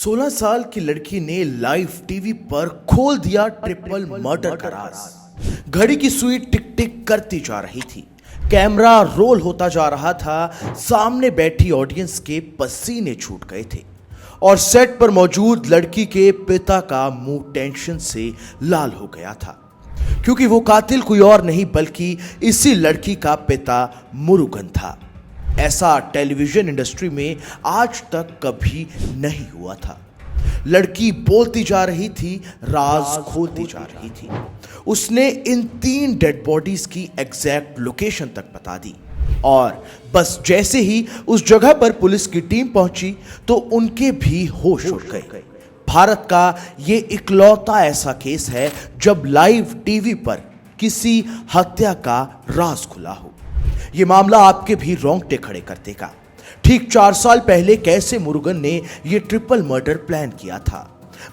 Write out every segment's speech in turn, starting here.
16 साल की लड़की ने लाइव टीवी पर खोल दिया ट्रिपल मर्डर का राज। घड़ी की सुई टिक टिक करती जा रही थी, कैमरा रोल होता जा रहा था, सामने बैठी ऑडियंस के पसीने छूट गए थे और सेट पर मौजूद लड़की के पिता का मुंह टेंशन से लाल हो गया था, क्योंकि वो कातिल कोई और नहीं बल्कि इसी लड़की का पिता मुरुगन था। ऐसा टेलीविजन इंडस्ट्री में आज तक कभी नहीं हुआ था। लड़की बोलती जा रही थी, राज खोलती जा रही थी। उसने इन 3 डेड बॉडीज की एग्जैक्ट लोकेशन तक बता दी और बस जैसे ही उस जगह पर पुलिस की टीम पहुंची तो उनके भी होश उड़ गए। भारत का ये इकलौता ऐसा केस है जब लाइव टीवी पर किसी हत्या का राज खुला हो। ये मामला आपके भी रोंगटे खड़े कर देगा। ठीक 4 साल पहले कैसे मुरुगन ने ये ट्रिपल मर्डर प्लान किया था,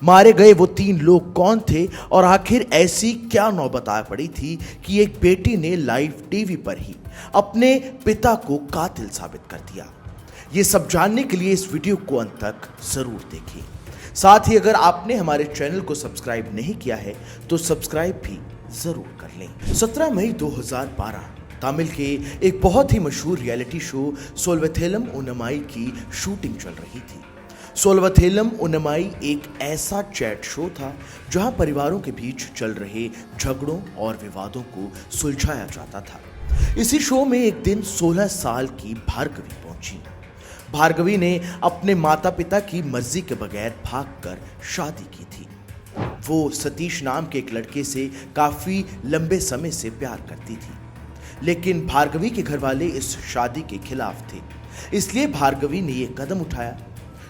मारे गए वो 3 लोग कौन थे और आखिर ऐसी क्या नौबत आ पड़ी थी कि एक बेटी ने लाइव टीवी पर ही अपने पिता को कातिल साबित कर दिया। ये सब जानने के लिए इस वीडियो को अंत तक जरूर देखें। साथ ही अगर आपने हमारे चैनल को सब्सक्राइब नहीं किया है तो सब्सक्राइब भी जरूर कर लें। 17 मई 2012 तमिल के एक बहुत ही मशहूर रियलिटी शो सोलवथेलम उन्नमाई की शूटिंग चल रही थी। सोलवथेलम उन्नमाई एक ऐसा चैट शो था जहां परिवारों के बीच चल रहे झगड़ों और विवादों को सुलझाया जाता था। इसी शो में एक दिन 16 साल की भार्गवी पहुंची। भार्गवी ने अपने माता पिता की मर्जी के बगैर भागकर शादी की थी। वो सतीश नाम के एक लड़के से काफी लंबे समय से प्यार करती थी, लेकिन भार्गवी के घर वाले इस शादी के खिलाफ थे, इसलिए भार्गवी ने यह कदम उठाया।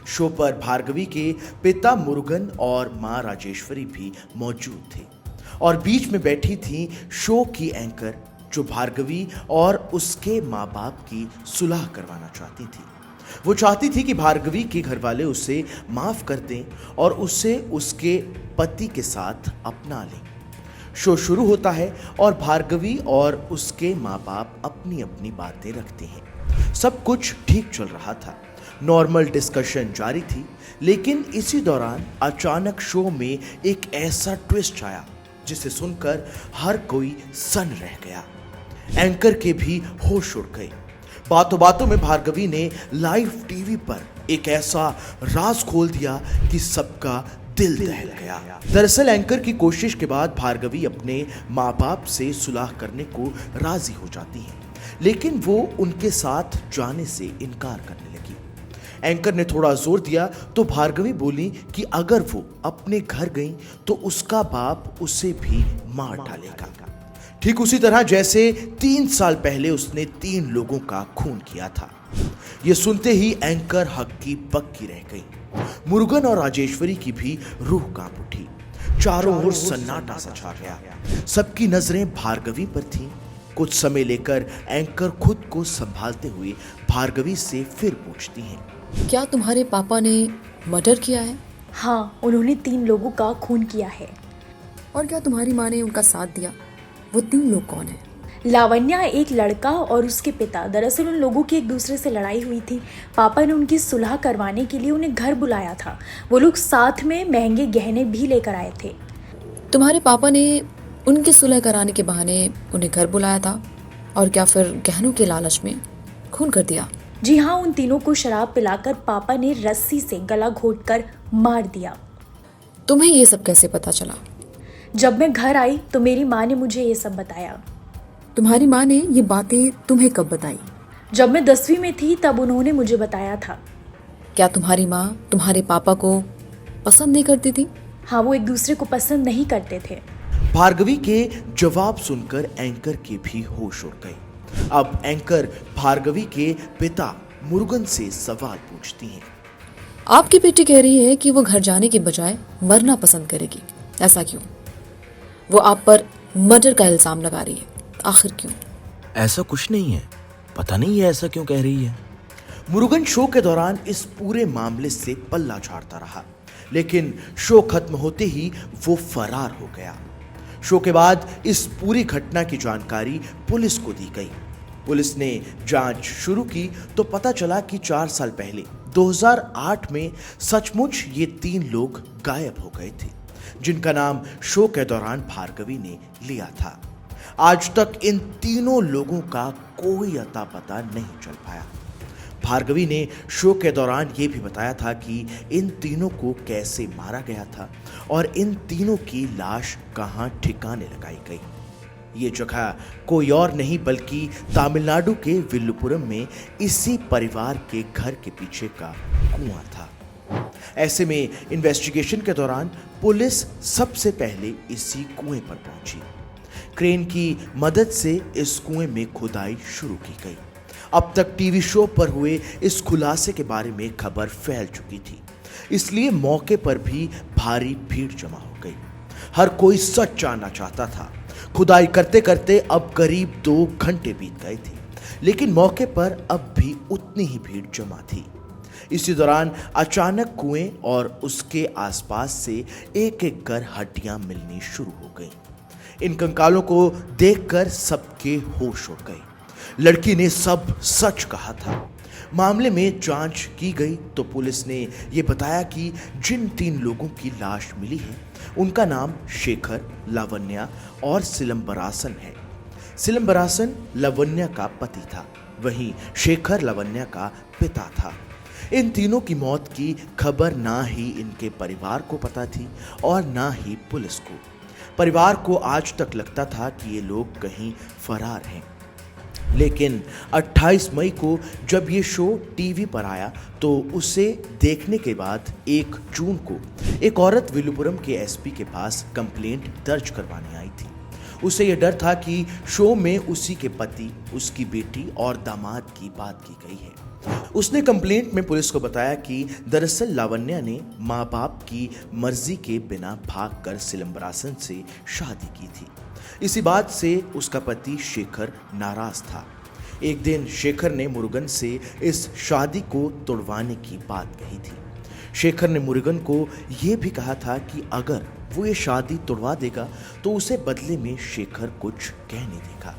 शो पर भार्गवी के पिता मुरुगन और मां राजेश्वरी भी मौजूद थे और बीच में बैठी थी शो की एंकर, जो भार्गवी और उसके माँ बाप की सुलह करवाना चाहती थी। वो चाहती थी कि भार्गवी के घर वाले उसे माफ कर दें और उसे उसके पति के साथ अपना लें। शो शुरू होता है और भार्गवी और उसके माँ बाप अपनी अपनी बातें रखते हैं। सब कुछ ठीक चल रहा था, नॉर्मल डिस्कशन जारी थी, लेकिन इसी दौरान अचानक शो में एक ऐसा ट्विस्ट आया जिसे सुनकर हर कोई सन रह गया। एंकर के भी होश उड़ गए। बातों बातों में भार्गवी ने लाइव टीवी पर एक ऐसा राज खोल दिया कि सबका दिल दहल गया। दरअसल एंकर की कोशिश के बाद भार्गवी अपने माँ बाप से सुलह करने को राजी हो जाती है, लेकिन वो उनके साथ जाने से इनकार करने लगी। एंकर ने थोड़ा जोर दिया तो भार्गवी बोली कि अगर वो अपने घर गई तो उसका बाप उसे भी मार डालेगा, ठीक उसी तरह जैसे 3 साल पहले उसने 3 लोगों का खून किया था। ये सुनते ही एंकर हक्की बक्की रह गई। मुरुगन और राजेश्वरी की भी रूह कांप उठी। चारों ओर सन्नाटा सा छा गया। सबकी नजरें भार्गवी पर थीं। कुछ समय लेकर एंकर खुद को संभालते हुए भार्गवी से फिर पूछती हैं, क्या तुम्हारे पापा ने मर्डर किया है? हाँ, उन्होंने 3 लोगों का खून किया है। और क्या तुम्हारी माँ ने उनका साथ दिया? वो 3 लोग कौन है? लावण्या, एक लड़का और उसके पिता। दरअसल उन लोगों की एक दूसरे से लड़ाई हुई थी। पापा ने उनकी सुलह करवाने के लिए उन्हें घर बुलाया था। वो लोग साथ में महंगे गहने भी लेकर आए थे। तुम्हारे पापा ने उनकी सुलह कराने के बहाने उन्हें घर बुलाया था और क्या फिर गहनों के लालच में खून कर दिया? जी हाँ, उन तीनों को शराब पिलाकर पापा ने रस्सी से गला घोंटकर मार दिया। तुम्हें ये सब कैसे पता चला? जब मैं घर आई तो मेरी माँ ने मुझे ये सब बताया। तुम्हारी माँ ने ये बातें तुम्हें कब बताई? जब मैं 10वीं में थी तब उन्होंने मुझे बताया था। क्या तुम्हारी माँ तुम्हारे पापा को पसंद नहीं करती थी? हाँ, वो एक दूसरे को पसंद नहीं करते थे। भार्गवी के जवाब सुनकर एंकर के भी होश उड़ गए। अब एंकर भार्गवी के पिता मुरुगन से सवाल पूछती हैं। आपकी बेटी कह रही है कि वो घर जाने के बजाय मरना पसंद करेगी, ऐसा क्यों? वो आप पर मर्डर का इल्जाम लगा रही है, आखिर क्यों? ऐसा कुछ नहीं है, पता नहीं ये ऐसा क्यों कह रही है। मुरुगन शो के दौरान इस पूरे मामले से पल्ला झाड़ता रहा, लेकिन शो खत्म होते ही वो फरार हो गया। शो के बाद इस पूरी घटना की जानकारी पुलिस को दी गई। पुलिस ने जांच शुरू की तो पता चला कि 4 साल पहले 2008 में सचमुच ये 3 लोग गायब हो गए थे, जिनका नाम शो के दौरान भार्गवी ने लिया था। आज तक इन तीनों लोगों का कोई अता पता नहीं चल पाया। भार्गवी ने शो के दौरान ये भी बताया था कि इन तीनों को कैसे मारा गया था और इन तीनों की लाश कहाँ ठिकाने लगाई गई। ये जगह कोई और नहीं बल्कि तमिलनाडु के विल्लुपुरम में इसी परिवार के घर के पीछे का कुआं था। ऐसे में इन्वेस्टिगेशन के दौरान पुलिस सबसे पहले इसी कुएं पर पहुंची। क्रेन की मदद से इस कुएं में खुदाई शुरू की गई। अब तक टीवी शो पर हुए इस खुलासे के बारे में खबर फैल चुकी थी, इसलिए मौके पर भी भारी भीड़ जमा हो गई। हर कोई सच जानना चाहता था। खुदाई करते करते अब करीब 2 घंटे बीत गए थे, लेकिन मौके पर अब भी उतनी ही भीड़ जमा थी। इसी दौरान अचानक कुएं और उसके आसपास से एक एक कर हड्डियां मिलनी शुरू हो गईं। इन कंकालों को देखकर सबके होश उड़ गए। लड़की ने सब सच कहा था। मामले में जांच की गई तो पुलिस ने यह बताया कि जिन 3 लोगों की लाश मिली है उनका नाम शेखर, लावण्या और सिलंबरासन है। सिलंबरासन लावण्या का पति था, वहीं शेखर लावण्या का पिता था। इन तीनों की मौत की खबर ना ही इनके परिवार को पता थी और ना ही पुलिस को। परिवार को आज तक लगता था कि ये लोग कहीं फरार हैं। लेकिन 28 मई को जब ये शो टीवी पर आया तो उसे देखने के बाद 1 जून को एक औरत विल्लुपुरम के एसपी के पास कंप्लेंट दर्ज करवाने आई थी। उसे यह डर था कि शो में उसी के पति, उसकी बेटी और दामाद की बात की गई है। उसने कंप्लेंट में पुलिस को बताया कि दरअसल लावण्या ने माँ बाप की मर्जी के बिना भागकर सिलंबरासन से शादी की थी। इसी बात से उसका पति शेखर नाराज था। एक दिन शेखर ने मुरुगन से इस शादी को तोड़वाने की बात कही थी। शेखर ने मुरुगन को यह भी कहा था कि अगर वो ये शादी तोड़वा देगा तो उसे बदले में शेखर कुछ कहने देगा।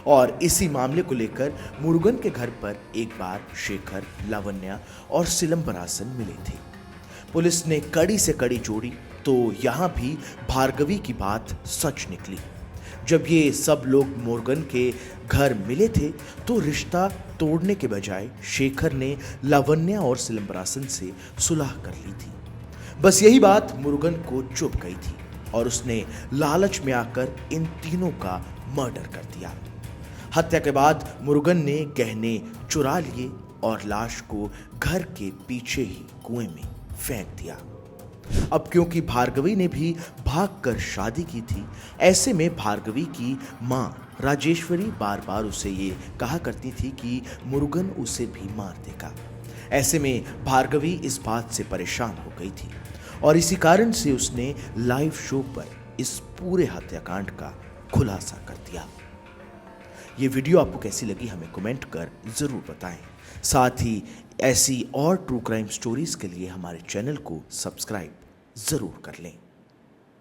और इसी मामले को लेकर मुरुगन के घर पर एक बार शेखर, लावण्या और सिलंबरासन मिले थे। पुलिस ने कड़ी से कड़ी जोड़ी तो यहां भी भार्गवी की बात सच निकली। जब ये सब लोग मुरुगन के घर मिले थे तो रिश्ता तोड़ने के बजाय शेखर ने लावण्या और सिलंबरासन से सुलह कर ली थी। बस यही बात मुरुगन को चुभ गई थी और उसने लालच में आकर इन तीनों का मर्डर कर दिया। हत्या के बाद मुरुगन ने गहने चुरा लिए और लाश को घर के पीछे ही कुएं में फेंक दिया। अब क्योंकि भार्गवी ने भी भागकर शादी की थी, ऐसे में भार्गवी की मां राजेश्वरी बार बार उसे ये कहा करती थी कि मुरुगन उसे भी मार देगा। ऐसे में भार्गवी इस बात से परेशान हो गई थी और इसी कारण से उसने लाइव शो पर इस पूरे हत्याकांड का खुलासा कर दिया। ये वीडियो आपको कैसी लगी हमें कमेंट कर जरूर बताएं। साथ ही ऐसी और ट्रू क्राइम स्टोरीज के लिए हमारे चैनल को सब्सक्राइब जरूर कर लें।